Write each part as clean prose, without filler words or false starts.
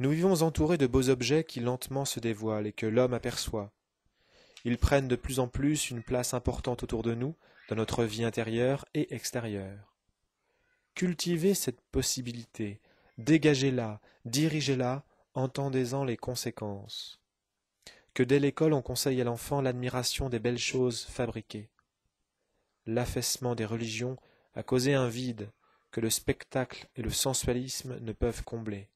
Nous vivons entourés de beaux objets qui lentement se dévoilent et que l'homme aperçoit. Ils prennent de plus en plus une place importante autour de nous, dans notre vie intérieure et extérieure. Cultivez cette possibilité, dégagez-la, dirigez-la, entendez-en les conséquences. Que dès l'école on conseille à l'enfant l'admiration des belles choses fabriquées. L'affaissement des religions a causé un vide que le spectacle et le sensualisme ne peuvent combler.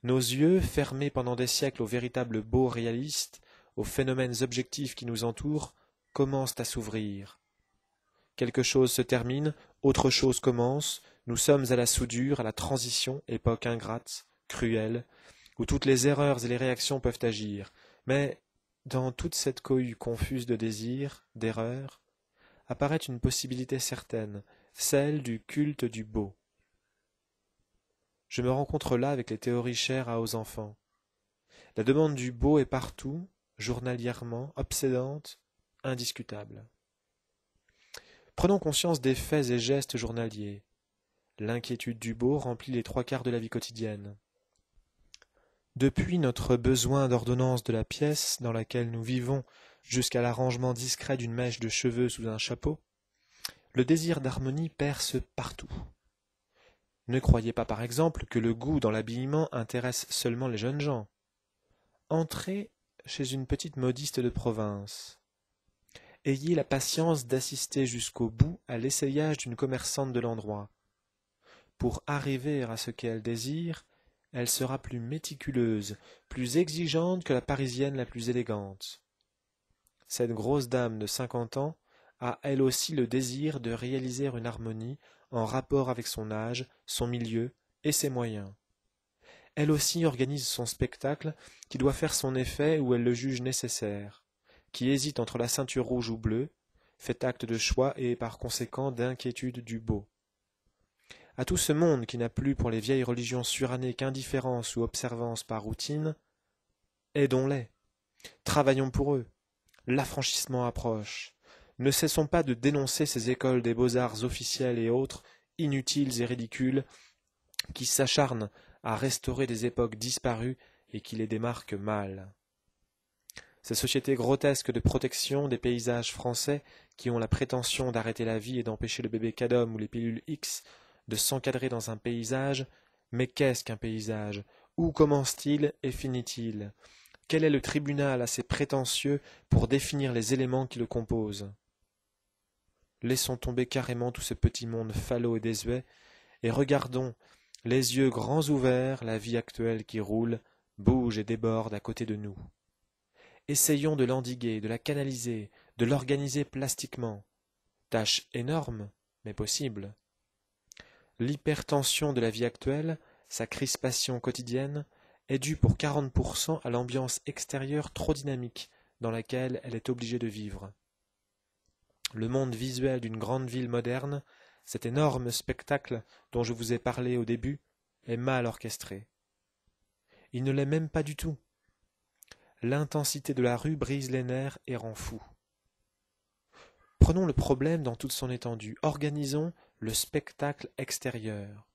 Nos yeux, fermés pendant des siècles au véritable beau réaliste, aux phénomènes objectifs qui nous entourent, commencent à s'ouvrir. Quelque chose se termine, autre chose commence, nous sommes à la soudure, à la transition, époque ingrate, cruelle, où toutes les erreurs et les réactions peuvent agir. Mais, dans toute cette cohue confuse de désirs, d'erreurs, apparaît une possibilité certaine, celle du culte du beau. Je me rencontre là avec les théories chères aux enfants. La demande du beau est partout, journalièrement, obsédante, indiscutable. Prenons conscience des faits et gestes journaliers. L'inquiétude du beau remplit les 3/4 de la vie quotidienne. Depuis notre besoin d'ordonnance de la pièce dans laquelle nous vivons jusqu'à l'arrangement discret d'une mèche de cheveux sous un chapeau, le désir d'harmonie perce partout. Ne croyez pas par exemple que le goût dans l'habillement intéresse seulement les jeunes gens. Entrez chez une petite modiste de province. Ayez la patience d'assister jusqu'au bout à l'essayage d'une commerçante de l'endroit. Pour arriver à ce qu'elle désire, elle sera plus méticuleuse, plus exigeante que la Parisienne la plus élégante. Cette grosse dame de 50 ans a elle aussi le désir de réaliser une harmonie en rapport avec son âge, son milieu et ses moyens. Elle aussi organise son spectacle qui doit faire son effet où elle le juge nécessaire, qui hésite entre la ceinture rouge ou bleue, fait acte de choix et par conséquent d'inquiétude du beau. À tout ce monde qui n'a plus pour les vieilles religions surannées qu'indifférence ou observance par routine, aidons-les, travaillons pour eux, l'affranchissement approche. Ne cessons pas de dénoncer ces écoles des beaux-arts officiels et autres, inutiles et ridicules, qui s'acharnent à restaurer des époques disparues et qui les démarquent mal. Ces sociétés grotesques de protection des paysages français qui ont la prétention d'arrêter la vie et d'empêcher le bébé Cadom ou les pilules X de s'encadrer dans un paysage, mais qu'est-ce qu'un paysage? Où commence-t-il et finit-il? Quel est le tribunal assez prétentieux pour définir les éléments qui le composent? Laissons tomber carrément tout ce petit monde falot et désuet, et regardons, les yeux grands ouverts, la vie actuelle qui roule, bouge et déborde à côté de nous. Essayons de l'endiguer, de la canaliser, de l'organiser plastiquement. Tâche énorme, mais possible. L'hypertension de la vie actuelle, sa crispation quotidienne, est due pour 40% à l'ambiance extérieure trop dynamique dans laquelle elle est obligée de vivre. Le monde visuel d'une grande ville moderne, cet énorme spectacle dont je vous ai parlé au début, est mal orchestré. Il ne l'est même pas du tout. L'intensité de la rue brise les nerfs et rend fou. Prenons le problème dans toute son étendue, organisons le spectacle extérieur.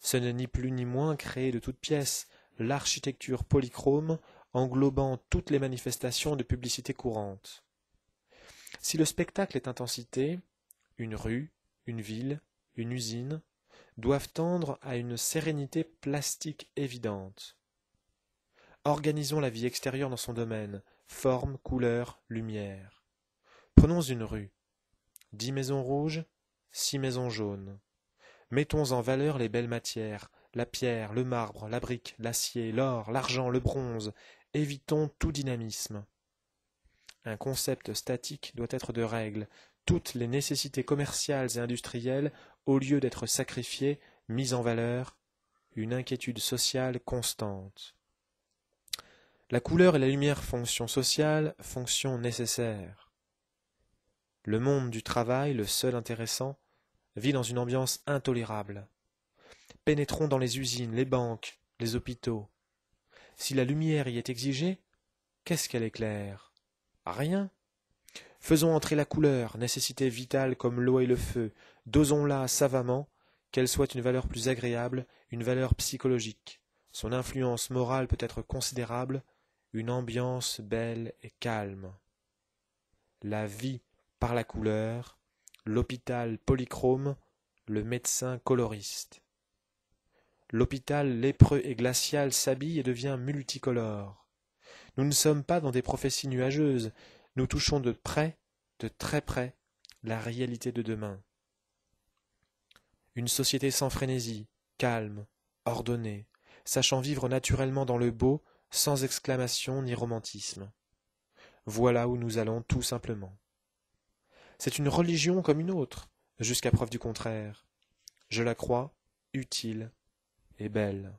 Ce n'est ni plus ni moins créer de toutes pièces l'architecture polychrome englobant toutes les manifestations de publicité courante. Si le spectacle est intensité, une rue, une ville, une usine, doivent tendre à une sérénité plastique évidente. Organisons la vie extérieure dans son domaine, forme, couleur, lumière. Prenons une rue. 10 maisons rouges, 6 maisons jaunes. Mettons en valeur les belles matières, la pierre, le marbre, la brique, l'acier, l'or, l'argent, le bronze. Évitons tout dynamisme. Un concept statique doit être de règle. Toutes les nécessités commerciales et industrielles, au lieu d'être sacrifiées, mises en valeur, une inquiétude sociale constante. La couleur et la lumière fonction sociale, fonction nécessaire. Le monde du travail, le seul intéressant, vit dans une ambiance intolérable. Pénétrons dans les usines, les banques, les hôpitaux. Si la lumière y est exigée, qu'est-ce qu'elle éclaire? Rien. Faisons entrer la couleur, nécessité vitale comme l'eau et le feu, dosons-la savamment, qu'elle soit une valeur plus agréable, une valeur psychologique. son influence morale peut être considérable, une ambiance belle et calme. La vie par la couleur, l'hôpital polychrome, le médecin coloriste. L'hôpital lépreux et glacial s'habille et devient multicolore. Nous ne sommes pas dans des prophéties nuageuses, nous touchons de près, de très près, la réalité de demain. Une société sans frénésie, calme, ordonnée, sachant vivre naturellement dans le beau, sans exclamation ni romantisme. Voilà où nous allons tout simplement. C'est une religion comme une autre, jusqu'à preuve du contraire. Je la crois utile et belle.